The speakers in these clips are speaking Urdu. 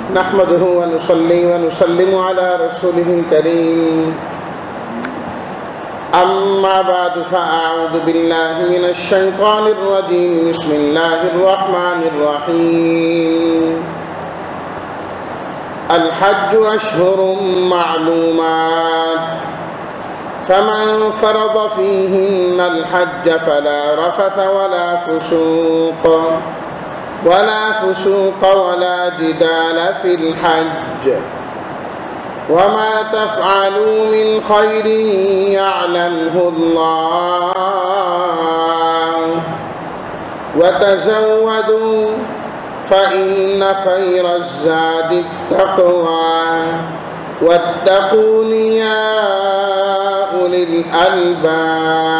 نحمده ونصلي ونسلم على رسوله الكريم أما بعد فأعوذ بالله من الشيطان الرجيم بسم الله الرحمن الرحيم الحج أشهر معلومات فمن فرض فيهن الحج فلا رفث ولا فسوق ولا جدال في الحج وما تفعلوا من خير يعلمه الله وتزودوا فإن خير الزاد التقوى واتقون يا أولي الألباب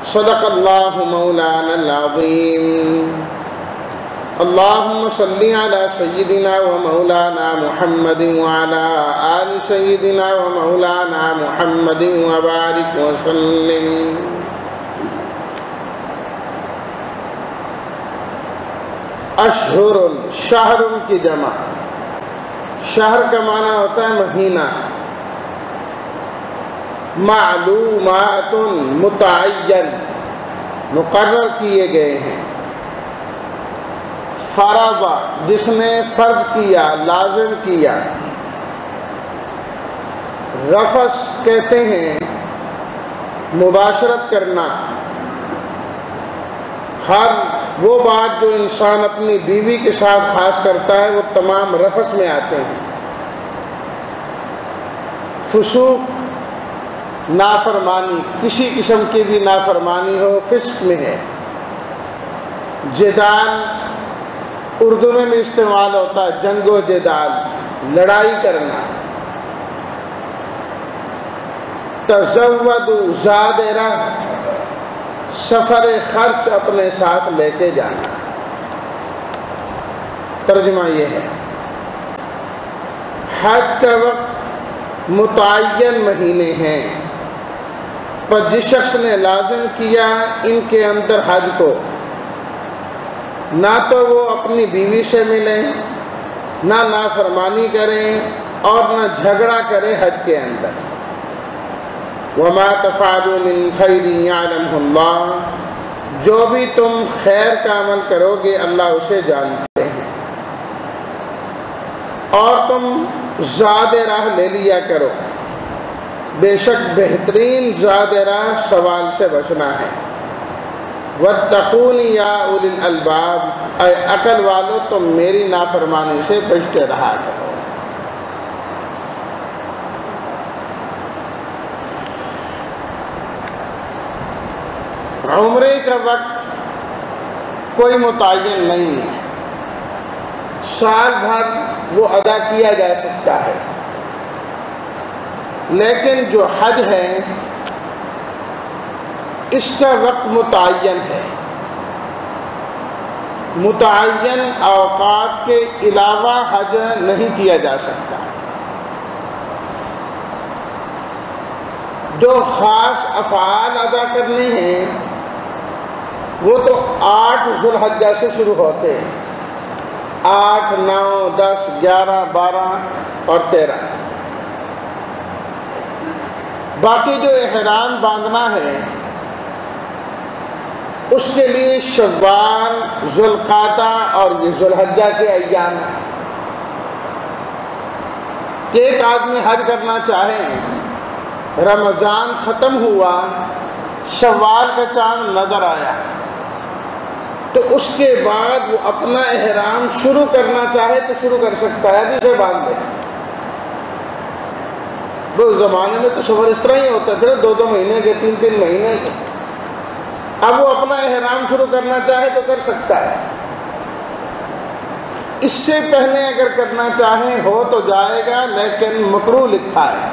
صدق الله مولانا العظيم اللهم صل على سيدنا ومولانا محمد وعلى آل سيدنا ومولانا محمد وبارك وسلم اشہر شہر کی جمع شہر کا معنی ہوتا ہے مہینہ معلومات متعین مقرر کیے گئے ہیں فرض جس نے فرض کیا لازم کیا رفث کہتے ہیں مباشرت کرنا ہر وہ بات جو انسان اپنی بیوی کے ساتھ خاص کرتا ہے وہ تمام رفث میں آتے ہیں فسوق نافرمانی کسی قسم کی بھی نافرمانی ہو فسق میں ہے جدال اردو میں بھی استعمال ہوتا ہے جنگ و جدال لڑائی کرنا تزود زاد راہ سفر خرچ اپنے ساتھ لے کے جانا ترجمہ یہ ہے حج کا وقت متعین مہینے ہیں پر جس شخص نے لازم کیا ان کے اندر حج کو نہ تو وہ اپنی بیوی سے ملیں نہ نافرمانی کریں اور نہ جھگڑا کرے حج کے اندر وما تفعلوا من خیر یعلمہ اللہ جو بھی تم خیر کا عمل کرو گے اللہ اسے جانتے ہیں اور تم زاد راہ لے لیا کرو بے شک بہترین زاد راہ سوال سے بچنا ہے واتقون یا اولی الالباب اے عقل والو تم میری نافرمانی سے بچتے رہا کرو عمرے کا وقت کوئی متعین نہیں ہے سال بھر وہ ادا کیا جا سکتا ہے لیکن جو حج ہے اس کا وقت متعین ہے متعین اوقات کے علاوہ حج نہیں کیا جا سکتا جو خاص افعال ادا کرنے ہیں وہ تو 8 ذوالحجہ سے شروع ہوتے ہیں 8, 9, 10, 11, 12 اور 13 باقی جو احرام باندھنا ہے اس کے لیے شوال ذوالقعدہ اور یہ ذوالحجہ کے ایام ہیں کہ ایک آدمی حج کرنا چاہے رمضان ختم ہوا شوال کا چاند نظر آیا تو اس کے بعد وہ اپنا احرام شروع کرنا چاہے تو شروع کر سکتا ہے ابھی سے باندھ لے وہ زمانے میں تو سفر اس طرح ہی ہوتا تھا 2 مہینے کے 3 مہینے کے اب وہ اپنا احرام شروع کرنا چاہے تو کر سکتا ہے اس سے پہلے اگر کرنا چاہے ہو تو جائے گا لیکن مکروہ لکھا ہے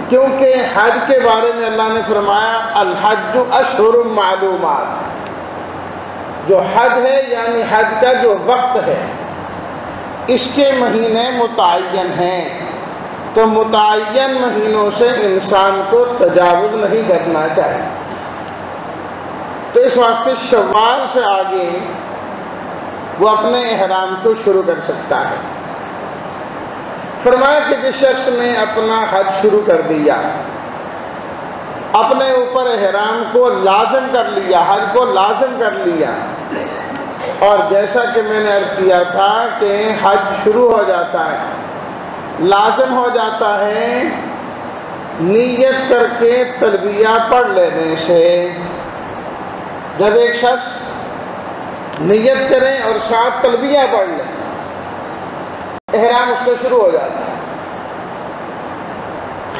کیونکہ حج کے بارے میں اللہ نے فرمایا الحج اشہر معلومات جو حج ہے یعنی حج کا جو وقت ہے اس کے مہینے متعین ہیں تو متعین مہینوں سے انسان کو تجاوز نہیں کرنا چاہیے تو اس واسطے شوال سے آگے وہ اپنے احرام کو شروع کر سکتا ہے۔ فرمایا کہ جس شخص نے اپنا حج شروع کر دیا، اپنے اوپر احرام کو لازم کر لیا، حج کو لازم کر لیا، اور جیسا کہ میں نے عرض کیا تھا کہ حج شروع ہو جاتا ہے، لازم ہو جاتا ہے نیت کر کے تلبیہ پڑھ لینے سے۔ جب ایک شخص نیت کرے اور ساتھ تلبیہ پڑھ لے، احرام اس کو شروع ہو جاتا ہے،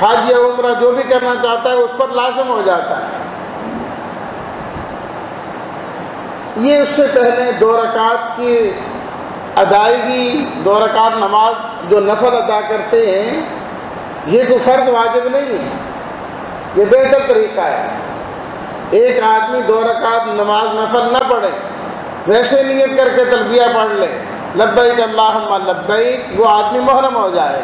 حج یا عمرہ جو بھی کرنا چاہتا ہے اس پر لازم ہو جاتا ہے۔ یہ اس سے پہلے 2 رکعت کی ادائیگی، 2 رکعت نماز جو نفل ادا کرتے ہیں، یہ کوئی فرض واجب نہیں ہے، یہ بہتر طریقہ ہے۔ ایک آدمی 2 رکعت نماز نفل نہ پڑھے، ویسے نیت کر کے تلبیہ پڑھ لے، لبیک اللہم لبیک، وہ آدمی محرم ہو جائے،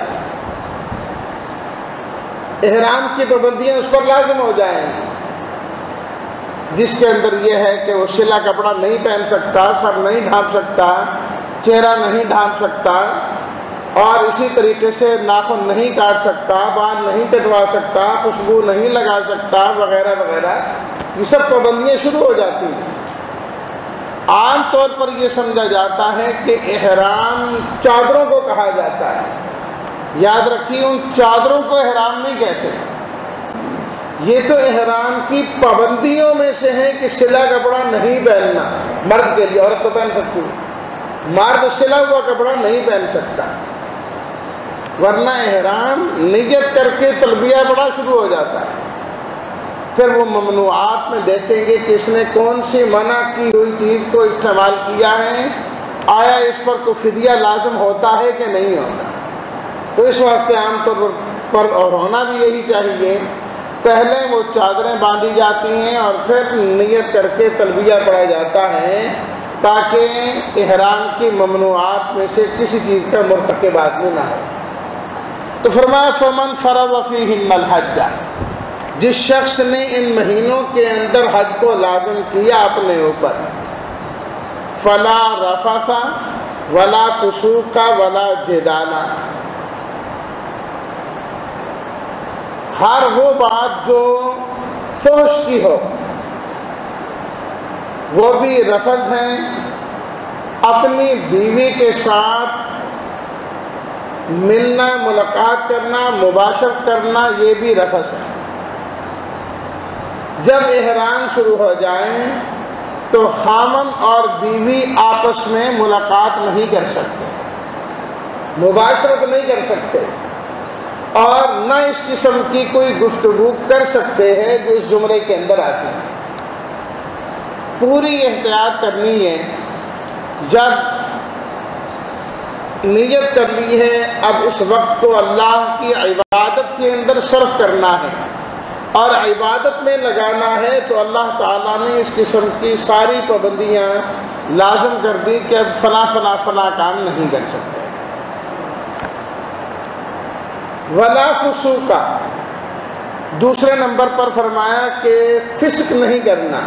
احرام کی پابندیاں اس پر لازم ہو جائیں، جس کے اندر یہ ہے کہ وہ سلا کپڑا نہیں پہن سکتا، سر نہیں ڈھانپ سکتا، چہرہ نہیں ڈھانپ سکتا، اور اسی طریقے سے ناخن نہیں کاٹ سکتا، بال نہیں کٹوا سکتا، خوشبو نہیں لگا سکتا، وغیرہ وغیرہ، یہ سب پابندیاں شروع ہو جاتی ہیں۔ عام طور پر یہ سمجھا جاتا ہے کہ احرام چادروں کو کہا جاتا ہے، یاد رکھیے ان چادروں کو احرام نہیں کہتے، یہ تو احرام کی پابندیوں میں سے ہے کہ سلا کپڑا نہیں پہننا مرد کے لیے، عورت تو پہن سکتی ہے، مرد سلا ہوا کپڑا نہیں پہن سکتا، ورنہ احرام نیت کر کے تلبیہ پڑھا شروع ہو جاتا ہے۔ پھر وہ ممنوعات میں دیکھیں گے کہ اس نے کون سی منع کی ہوئی چیز کو استعمال کیا ہے، آیا اس پر کوئی فدیہ لازم ہوتا ہے کہ نہیں ہوتا۔ تو اس واسطے عام طور پر اور ہونا بھی یہی چاہیے، پہلے وہ چادریں باندھی جاتی ہیں اور پھر نیت کر کے تلبیہ پڑھا جاتا ہے، تاکہ احرام کی ممنوعات میں سے کسی چیز کا مرتکب آدمی نہ ہو۔ تو فرمایا فمن فرض فیہن الحج، جس شخص نے ان مہینوں کے اندر حج کو لازم کیا اپنے اوپر، فلا رفث ولا فسوق ولا جدال، ہر وہ بات جو فحش کی ہو، وہ بھی رفث ہیں، اپنی بیوی کے ساتھ ملنا، ملاقات کرنا، مباشرت کرنا، یہ بھی رفث ہے۔ جب احرام شروع ہو جائیں تو خامن اور بیوی آپس میں ملاقات نہیں کر سکتے، مباشرت نہیں کر سکتے، اور نہ اس قسم کی کوئی گفتگو کر سکتے ہیں جو اس زمرے کے اندر آتی ہے۔ پوری احتیاط کرنی ہے، جب نیت کر لی ہے اب اس وقت کو اللہ کی عبادت کے اندر صرف کرنا ہے اور عبادت میں لگانا ہے، تو اللہ تعالیٰ نے اس قسم کی ساری پابندیاں لازم کر دی کہ اب فلاں فلاں فلاں کام نہیں کر سکتے۔ ولا فسوق، دوسرے نمبر پر فرمایا کہ فسق نہیں کرنا،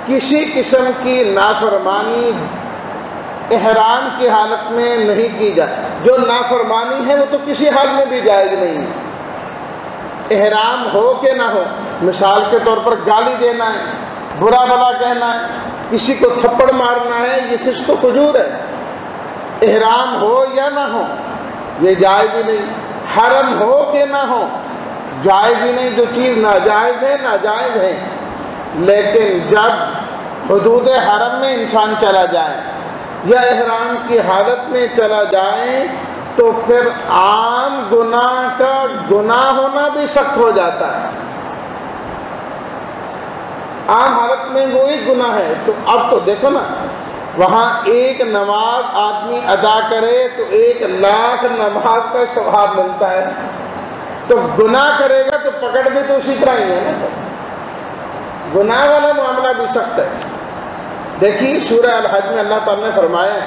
کسی قسم کی نافرمانی احرام کی حالت میں نہیں کی جائے۔ جو نافرمانی ہے وہ تو کسی حال میں بھی جائز نہیں ہے، احرام ہو کہ نہ ہو۔ مثال کے طور پر گالی دینا ہے، برا بھلا کہنا ہے، کسی کو تھپڑ مارنا ہے، یہ فسق و فجور ہے۔ احرام ہو یا نہ ہو یہ جائز ہی نہیں، حرم ہو کہ نہ ہو جائز ہی نہیں، جو چیز ناجائز ہے ناجائز ہے۔ لیکن جب حدود حرم میں انسان چلا جائے یا احرام کی حالت میں چلا جائے تو پھر عام گناہ کا گناہ ہونا بھی سخت ہو جاتا ہے۔ عام حالت میں وہی گناہ ہے، تو اب تو دیکھو نا، وہاں ایک نماز آدمی ادا کرے تو 1,00,000 نماز کا ثواب ملتا ہے، تو گناہ کرے گا تو پکڑ بھی تو اسی طرح ہی ہے نا، گناہ والا معاملہ بھی سخت ہے۔ دیکھیے سورہ الحج میں اللہ تعالیٰ نے فرمایا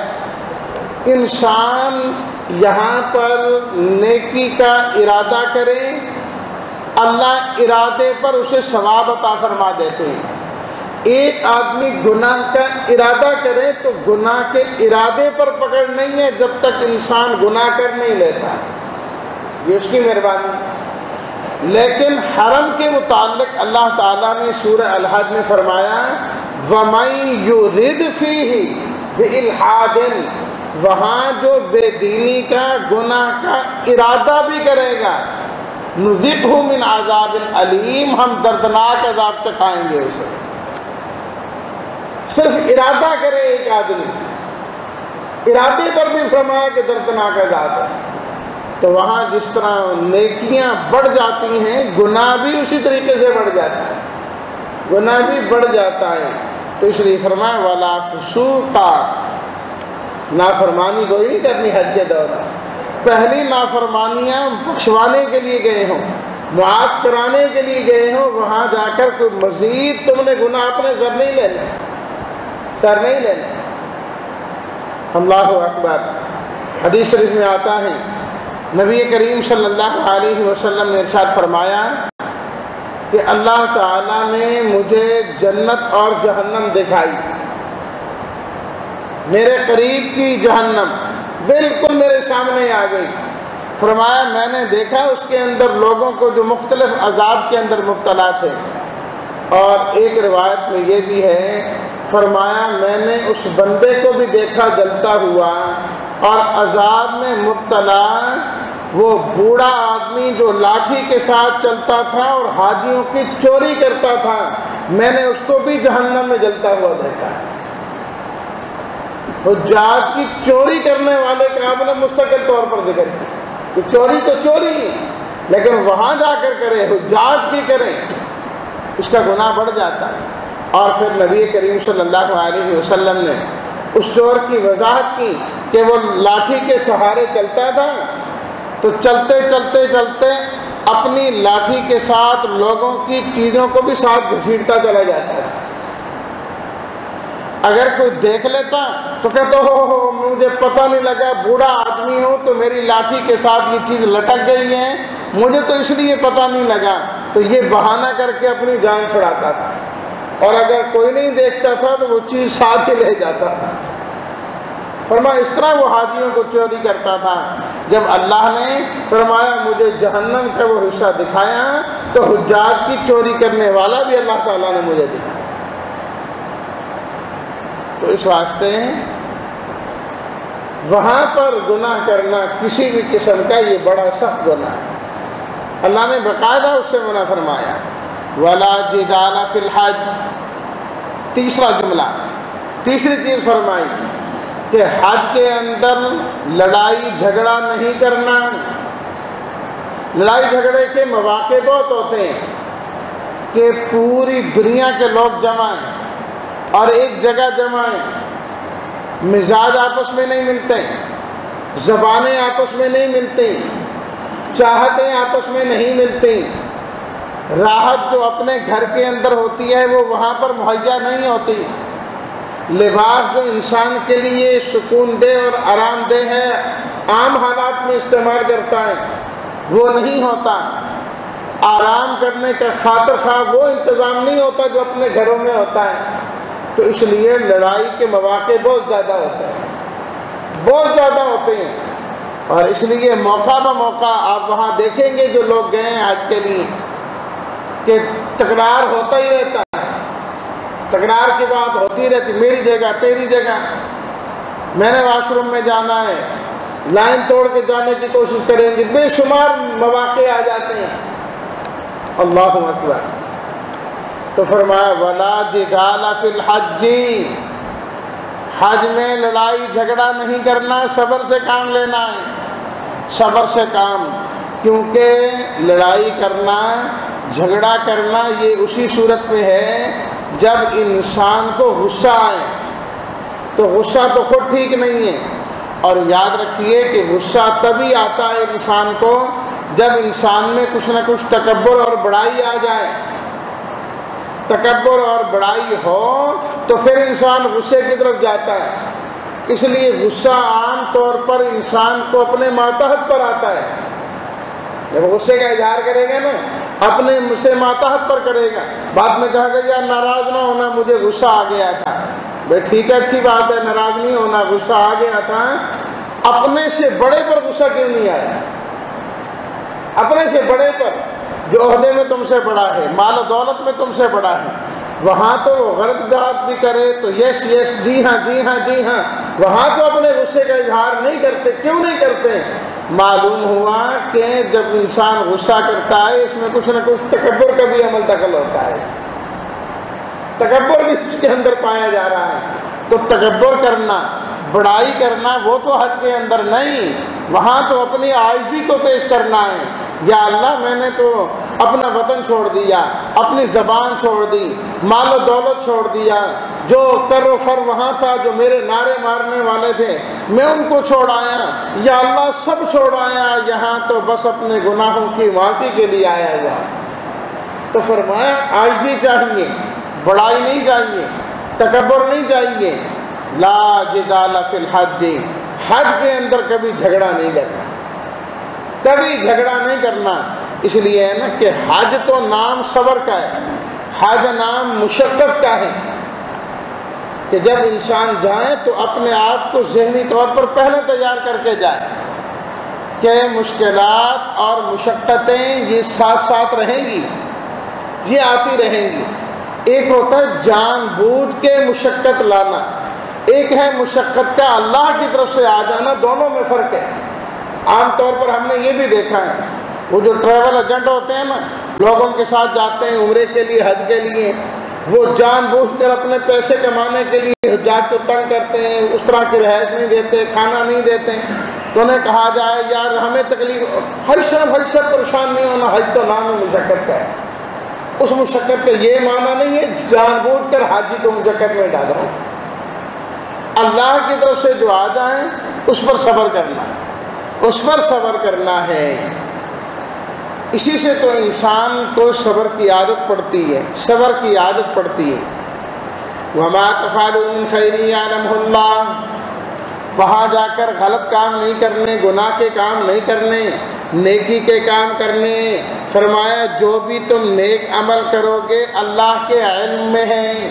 انسان یہاں پر نیکی کا ارادہ کرے، اللہ ارادے پر اسے ثواب عطا فرما دیتے ہیں۔ ایک آدمی گناہ کا ارادہ کرے تو گناہ کے ارادے پر پکڑ نہیں ہے جب تک انسان گناہ کر نہیں لیتا، یہ اس کی مہربانی۔ لیکن حرم کے متعلق اللہ تعالیٰ نے سورہ الحج میں فرمایا وَمَن يُرِدْ فِيهِ بِإِلْحَادٍ، وہاں جو بے دینی کا گناہ کا ارادہ بھی کرے گا نُذِقْهُ مِنْ عَذَابٍ علیم، ہم دردناک عذاب چکھائیں گے اسے۔ صرف ارادہ کرے ایک آدمی، ارادے پر بھی فرمایا کہ دردناک عذاب ہے۔ تو وہاں جس طرح نیکیاں بڑھ جاتی ہیں گناہ بھی اسی طریقے سے بڑھ جاتا ہے، گناہ بھی بڑھ جاتا ہے۔ تو اس لیے فرمایا وَلَا فُسُوقَ، نافرمانی کوئی نہیں کرنی حج کے دوران۔ پہلی نافرمانیاں بخشوانے کے لیے گئے ہوں، معاف کرانے کے لیے گئے ہوں، وہاں جا کر کوئی مزید تم نے گناہ اپنے سر نہیں لینے، سر نہیں لینے۔ اللہ اکبر۔ حدیث شریف میں آتا ہے نبی کریم صلی اللہ علیہ وسلم نے ارشاد فرمایا کہ اللہ تعالیٰ نے مجھے جنت اور جہنم دکھائی، میرے قریب کی جہنم بالکل میرے سامنے آ گئی۔ فرمایا میں نے دیکھا اس کے اندر لوگوں کو جو مختلف عذاب کے اندر مبتلا تھے، اور ایک روایت میں یہ بھی ہے فرمایا میں نے اس بندے کو بھی دیکھا جلتا ہوا اور عذاب میں مبتلا وہ بوڑھا آدمی جو لاٹھی کے ساتھ چلتا تھا اور حاجیوں کی چوری کرتا تھا، میں نے اس کو بھی جہنم میں جلتا ہوا دیکھا۔ حجاج کی چوری کرنے والے کا آپ نے مستقل طور پر ذکر کیا کہ چوری تو چوری ہے، لیکن وہاں جا کر کرے، حجاج کی کریں، اس کا گناہ بڑھ جاتا ہے۔ اور پھر نبی کریم صلی اللہ علیہ وسلم نے اس چور کی وضاحت کی کہ وہ لاٹھی کے سہارے چلتا تھا تو چلتے چلتے چلتے اپنی لاٹھی کے ساتھ لوگوں کی چیزوں کو بھی ساتھ گھسیٹتا چلا جاتا تھا۔ اگر کوئی دیکھ لیتا تو کہتا ہو مجھے پتہ نہیں لگا، بوڑھا آدمی ہوں تو میری لاٹھی کے ساتھ یہ چیز لٹک گئی ہے، مجھے تو اس لیے پتہ نہیں لگا، تو یہ بہانہ کر کے اپنی جان چھڑاتا تھا۔ اور اگر کوئی نہیں دیکھتا تھا تو وہ چیز ساتھ ہی لے جاتا تھا۔ فرمایا اس طرح وہ حاجیوں کو چوری کرتا تھا۔ جب اللہ نے فرمایا مجھے جہنم کا وہ حصہ دکھایا تو حجاج کی چوری کرنے والا بھی اللہ تعالیٰ نے مجھے دکھایا۔ تو اس واسطے وہاں پر گناہ کرنا کسی بھی قسم کا یہ بڑا سخت گناہ ہے۔ اللہ نے باقاعدہ اس سے منع فرمایا وَلَا جِدَالَ فِي الْحَجِّ۔ تیسرا جملہ، تیسری چیز فرمائی کہ حج کے اندر لڑائی جھگڑا نہیں کرنا۔ لڑائی جھگڑے کے مواقع بہت ہوتے ہیں کہ پوری دنیا کے لوگ جمع ہیں اور ایک جگہ جمع ہیں، مزاج آپس میں نہیں ملتے، زبانیں آپس میں نہیں ملتی، چاہتیں آپس میں نہیں ملتی، راحت جو اپنے گھر کے اندر ہوتی ہے وہ وہاں پر مہیا نہیں ہوتی، لباس جو انسان کے لیے سکون دہ اور آرام دہ ہے عام حالات میں استعمال کرتا ہے وہ نہیں ہوتا، آرام کرنے کا خاطر خواہ وہ انتظام نہیں ہوتا جو اپنے گھروں میں ہوتا ہے۔ تو اس لیے لڑائی کے مواقع بہت زیادہ ہوتے ہیں، بہت زیادہ ہوتے ہیں، اور اس لیے موقع بہ موقع آپ وہاں دیکھیں گے جو لوگ گئے ہیں حج کے لیے کہ تکرار ہوتا ہی رہتا ہے، تکرار کی بات ہوتی رہتی، میری جگہ تیری جگہ، میں نے واش روم میں جانا ہے، لائن توڑ کے جانے کی کوشش کریں گے، بے شمار مواقع آ جاتے ہیں۔ اللہ اکبر۔ تو فرمایا وَلَا جِدَالَ فِي الْحَجِّ، حج میں لڑائی جھگڑا نہیں کرنا، صبر سے کام لینا ہے، صبر سے کام، کیونکہ لڑائی کرنا جھگڑا کرنا یہ اسی صورت میں ہے جب انسان کو غصہ آئے، تو غصہ تو خود ٹھیک نہیں ہے، اور یاد رکھیے کہ غصہ تبھی آتا ہے انسان کو جب انسان میں کچھ نہ کچھ تکبر اور بڑائی آ جائے، تکبر اور بڑائی ہو تو پھر انسان غصے کی طرف جاتا ہے۔ اس لیے غصہ عام طور پر انسان کو اپنے ماتحت پر آتا ہے، جب غصے کا اظہار کرے گا نا اپنے سے ماتحت پر کرے گا. بعد میں کہا گیا ناراض نہ ہونا مجھے غصہ آ گیا تھا. بھائی ٹھیک ہے اچھی بات ہے, ناراض نہیں ہونا, غصہ آ گیا تھا. اپنے سے بڑے پر غصہ کیوں نہیں آیا؟ اپنے سے بڑے پر جو عہدے میں تم سے بڑا ہے, مال و دولت میں تم سے بڑا ہے, وہاں تو وہ غلط بات بھی کرے تو یس یس جی ہاں جی ہاں جی ہاں, وہاں تو اپنے غصے کا اظہار نہیں کرتے. کیوں نہیں کرتے؟ معلوم ہوا کہ جب انسان غصہ کرتا ہے اس میں کچھ نہ کچھ تکبر کا بھی عمل دخل ہوتا ہے, تکبر بھی اس کے اندر پایا جا رہا ہے. تو تکبر کرنا, بڑائی کرنا وہ تو حج کے اندر نہیں, وہاں تو اپنی عاجزی کو پیش کرنا ہے. یا اللہ میں نے تو اپنا وطن چھوڑ دیا, اپنی زبان چھوڑ دی, مال و دولت چھوڑ دیا, جو کر و فر وہاں تھا, جو میرے نعرے مارنے والے تھے میں ان کو چھوڑ آیا. یا اللہ سب چھوڑ آیا, یہاں تو بس اپنے گناہوں کی معافی کے لیے آیا ہوا. تو فرمایا عاجزی چاہیے, بڑائی نہیں چاہیے, تکبر نہیں چاہیے. لا جدال فی الحج, حج کے اندر کبھی جھگڑا نہیں کرنا, کبھی جھگڑا نہیں کرنا. اس لیے ہے نا کہ حج تو نام صبر کا ہے, حج نام مشقت کا ہے, کہ جب انسان جائے تو اپنے آپ کو ذہنی طور پر پہلے تیار کر کے جائے کہ مشکلات اور مشقتیں یہ ساتھ ساتھ رہیں گی, یہ آتی رہیں گی. ایک ہوتا ہے جان بوجھ کے مشقت لانا, ایک ہے مشقت کا اللہ کی طرف سے آ جانا. دونوں میں فرق ہے. عام طور پر ہم نے یہ بھی دیکھا ہے, وہ جو ٹریول ایجنٹ ہوتے ہیں نا, لوگ ان کے ساتھ جاتے ہیں عمرے کے لیے, حج کے لیے, وہ جان بوجھ کر اپنے پیسے کمانے کے لیے حجاج کو تنگ کرتے ہیں, اس طرح کی رہائش نہیں دیتے, کھانا نہیں دیتے. تو انہیں کہا جائے یار ہمیں تکلیف, حج سے پریشان نہیں ہونا, حج تو نام مشقت کا ہے. اس مشقت کا یہ معنی نہیں ہے جان بوجھ کر حاجی کو مشقت میں ڈالو. اللہ کی طرف سے جو آ جائیں اس پر صبر کرنا, اس پر صبر کرنا ہے. اسی سے تو انسان کو صبر کی عادت پڑتی ہے, صبر کی عادت پڑتی ہے. وما تفعلوا من خیر یعلمہ اللہ, وہاں جا کر غلط کام نہیں کرنے, گناہ کے کام نہیں کرنے, نیکی کے کام کرنے. فرمایا جو بھی تم نیک عمل کرو گے اللہ کے علم میں ہے,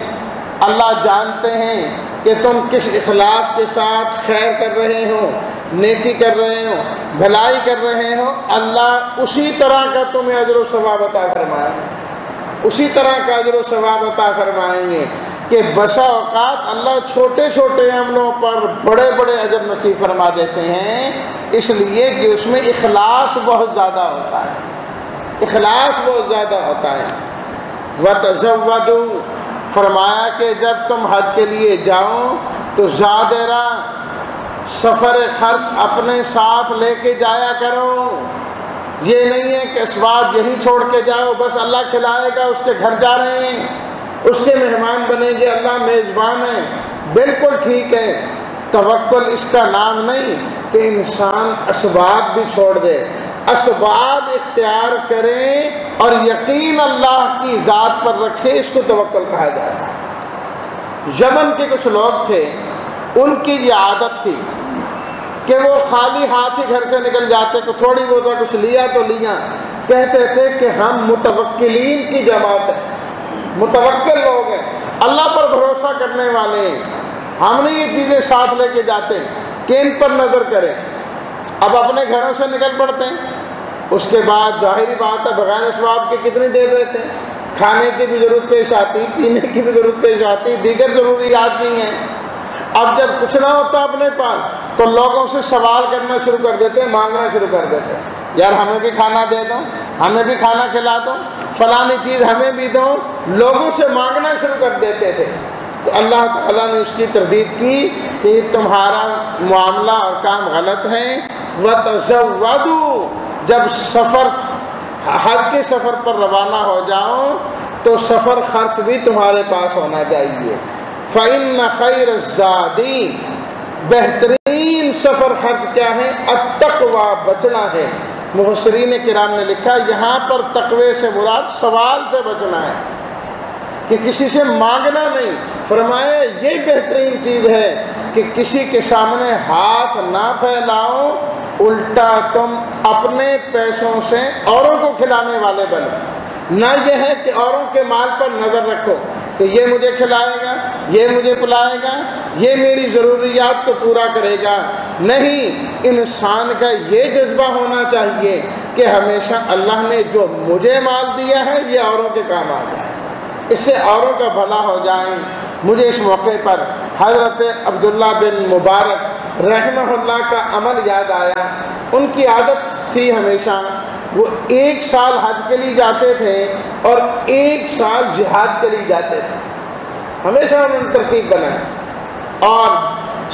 اللہ جانتے ہیں کہ تم کس اخلاص کے ساتھ خیر کر رہے ہو, نیکی کر رہے ہو, بھلائی کر رہے ہو. اللہ اسی طرح کا تمہیں اجر و ثواب عطا فرمائے, اسی طرح کا اجر و ثواب عطا فرمائیں گے. کہ بسا اوقات اللہ چھوٹے چھوٹے عملوں پر بڑے بڑے اجر نصیب فرما دیتے ہیں, اس لیے کہ اس میں اخلاص بہت زیادہ ہوتا ہے, اخلاص بہت زیادہ ہوتا ہے. وَتَزَوَّدُوا, فرمایا کہ جب تم حج کے لیے جاؤ تو زادرا, سفر خرچ اپنے ساتھ لے کے جایا کرو. یہ نہیں ہے کہ اسباب یہیں چھوڑ کے جاؤ, بس اللہ کھلائے گا, اس کے گھر جا رہے ہیں, اس کے مہمان بنیں گے, اللہ میزبان ہے. بالکل ٹھیک ہے, توکل اس کا نام نہیں کہ انسان اسباب بھی چھوڑ دے, اسباب اختیار کریں اور یقین اللہ کی ذات پر رکھے, اس کو توکل کہا جاتا ہے. یمن کے کچھ لوگ تھے, ان کی یہ عادت تھی کہ وہ خالی ہاتھ ہی گھر سے نکل جاتے, کہ تھوڑی بہت کچھ لیا تو لیا. کہتے تھے کہ ہم متوکلین کی جماعت ہیں, متوکل لوگ ہیں, اللہ پر بھروسہ کرنے والے ہیں. ہم نہیں یہ چیزیں ساتھ لے کے جاتے کہ ان پر نظر کریں. اب اپنے گھروں سے نکل پڑتے ہیں, اس کے بعد ظاہری بات ہے بغیر اسباب کے کتنی دیر رہتے ہیں, کھانے کی بھی ضرورت پیش آتی, پینے کی بھی ضرورت پیش آتی, دیگر ضروریات بھی ہیں. اب جب کچھ نہ ہوتا اپنے پاس تو لوگوں سے سوال کرنا شروع کر دیتے ہیں, مانگنا شروع کر دیتے ہیں, یار ہمیں بھی کھانا دے دو, ہمیں بھی کھانا کھلا دو, فلانی چیز ہمیں بھی دو. لوگوں سے مانگنا شروع کر دیتے تھے. تو اللہ تعالیٰ نے اس کی تردید کی کہ تمہارا معاملہ اور کام غلط ہے. وَتَزَوَّدُوا, جب سفر حج کے سفر پر روانہ ہو جاؤ تو سفر خرچ بھی تمہارے پاس ہونا چاہیے. فَإِنَّ خَيْرَ الزَّادِ, بہترین سفر خرچ کیا ہے؟ التقویٰ, بچنا ہے. مفسرین کرام نے لکھا یہاں پر تقوی سے مراد سوال سے بچنا ہے, کہ کسی سے مانگنا نہیں. فرمایا یہ بہترین چیز ہے کہ کسی کے سامنے ہاتھ نہ پھیلاؤ, الٹا تم اپنے پیسوں سے اوروں کو کھلانے والے بنو. نہ یہ ہے کہ اوروں کے مال پر نظر رکھو کہ یہ مجھے کھلائے گا، یہ مجھے پلائے گا، یہ میری ضروریات کو پورا کرے گا۔ نہیں، انسان کا یہ جذبہ ہونا چاہیے کہ ہمیشہ اللہ نے جو مجھے مال دیا ہے یہ اوروں کے کام آ جائے، اس سے اوروں کا بھلا ہو جائے۔ مجھے اس موقع پر حضرت عبداللہ بن مبارک رحمہ اللہ کا عمل یاد آیا۔ ان کی عادت تھی ہمیشہ وہ 1 سال حج کے لیے جاتے تھے اور 1 سال جہاد کے لیے جاتے تھے، ہمیشہ انہوں نے ترتیب بنائی، اور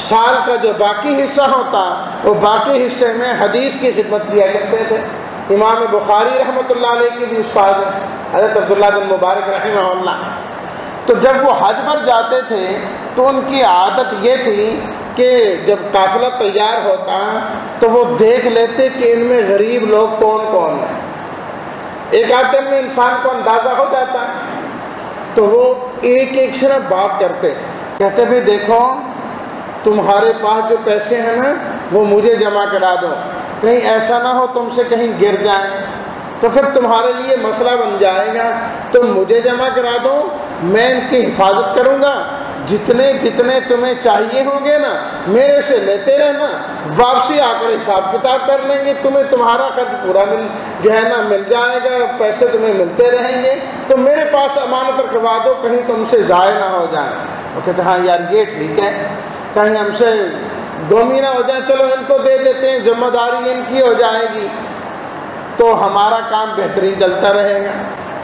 سال کا جو باقی حصہ ہوتا وہ باقی حصے میں حدیث کی خدمت کیا کرتے تھے۔ امام بخاری رحمۃ اللہ علیہ کی بھی استاد ہے حضرت عبداللہ بن مبارک رحمہ اللہ۔ تو جب وہ حج پر جاتے تھے تو ان کی عادت یہ تھی کہ جب قافلہ تیار ہوتا تو وہ دیکھ لیتے کہ ان میں غریب لوگ کون کون ہیں۔ ایک آدھ دن میں انسان کو اندازہ ہو جاتا ہے، تو وہ ایک ایک سے بات کرتے، کہتے بھی دیکھو تمہارے پاس جو پیسے ہیں نا وہ مجھے جمع کرا دو، کہیں ایسا نہ ہو تم سے کہیں گر جائیں تو پھر تمہارے لیے مسئلہ بن جائے گا، تم مجھے جمع کرا دو، میں ان کی حفاظت کروں گا، جتنے جتنے تمہیں چاہیے ہوں گے نا میرے سے لیتے رہنا، واپسی آ کر حساب کتاب کر لیں گے، تمہیں تمہارا خرچ پورا مل جائے گا، پیسے تمہیں ملتے رہیں گے، تو میرے پاس امانت رکھوا دو کہیں تم سے ضائع نہ ہو جائیں۔ وہ کہتے ہاں یار یہ ٹھیک ہے، کہیں ہم سے گمی نہ ہو جائیں، چلو ان کو دے دیتے ہیں، ذمہ داری ان کی ہو جائے گی تو ہمارا کام بہترین چلتا رہے گا۔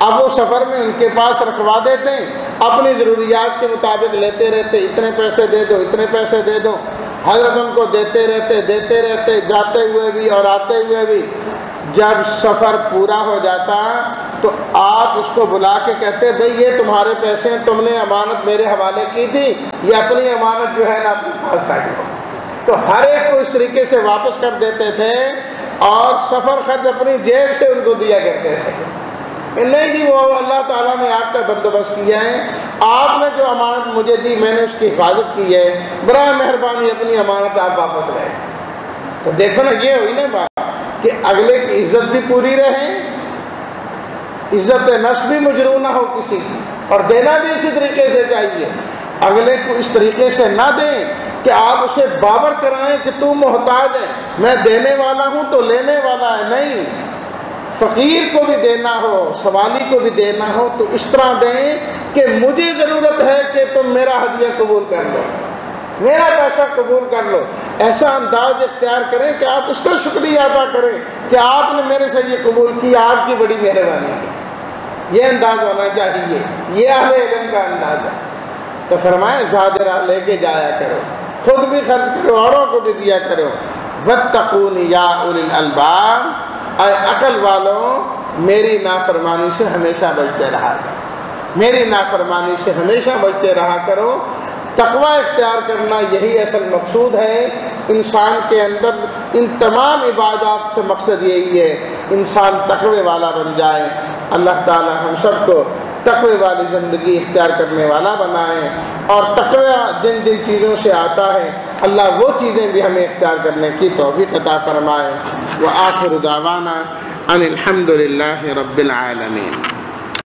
اب وہ سفر میں ان کے پاس رکھوا دیتے ہیں، اپنی ضروریات کے مطابق لیتے رہتے، اتنے پیسے دے دو، اتنے پیسے دے دو، حضرت ان کو دیتے رہتے جاتے ہوئے بھی اور آتے ہوئے بھی۔ جب سفر پورا ہو جاتا تو آپ اس کو بلا کے کہتے بھئی یہ تمہارے پیسے ہیں، تم نے امانت میرے حوالے کی تھی، یہ اپنی امانت جو ہے نا اپنے پاس رکھ لو۔ تو ہر ایک کو اس طریقے سے واپس کر دیتے تھے اور سفر خرچ اپنی جیب سے ان کو دیا کرتے تھے۔ نہیں جی وہ اللہ تعالیٰ نے آپ کا بندوبست کیا ہے، آپ نے جو امانت مجھے دی میں نے اس کی حفاظت کی ہے، برائے مہربانی اپنی امانت آپ واپس لیں۔ تو دیکھو نا یہ ہوئی نا بات کہ اگلے کی عزت بھی پوری رہے، عزت نفس بھی مجروح نہ ہو کسی کی، اور دینا بھی اسی طریقے سے چاہیے۔ اگلے کو اس طریقے سے نہ دیں کہ آپ اسے باور کرائیں کہ تو محتاج ہے، میں دینے والا ہوں تو لینے والا ہے، نہیں، فقیر کو بھی دینا ہو، سوالی کو بھی دینا ہو تو اس طرح دیں کہ مجھے ضرورت ہے کہ تم میرا ہدیہ قبول کر لو، میرا پیسہ قبول کر لو۔ ایسا انداز اختیار کریں کہ آپ اس کا شکریہ ادا کریں کہ آپ نے میرے سے یہ قبول کیا، آپ کی بڑی مہربانی ہے۔ یہ انداز ہونا چاہیے، یہ اہل علم کا انداز ہے۔ تو فرمائے زیادہ راہ لے کے جایا کرو، خود بھی خرچ کرو، اوروں کو بھی دیا کرو۔ واتقون یا اولی الالباب، اے عقل والوں میری نافرمانی سے ہمیشہ بچتے رہا کرو، میری نافرمانی سے ہمیشہ بچتے رہا کرو۔ تقوی اختیار کرنا یہی اصل مقصود ہے انسان کے اندر۔ ان تمام عبادات سے مقصد یہی ہے انسان تقوی والا بن جائے۔ اللہ تعالی ہم سب کو تقوی والی زندگی اختیار کرنے والا بنائے، اور تقوی جن جن چیزوں سے آتا ہے اللہ وہ چیزیں بھی ہمیں اختیار کرنے کی توفیق عطا فرمائے۔ وآخر دعوانا ان الحمد للہ رب العالمین۔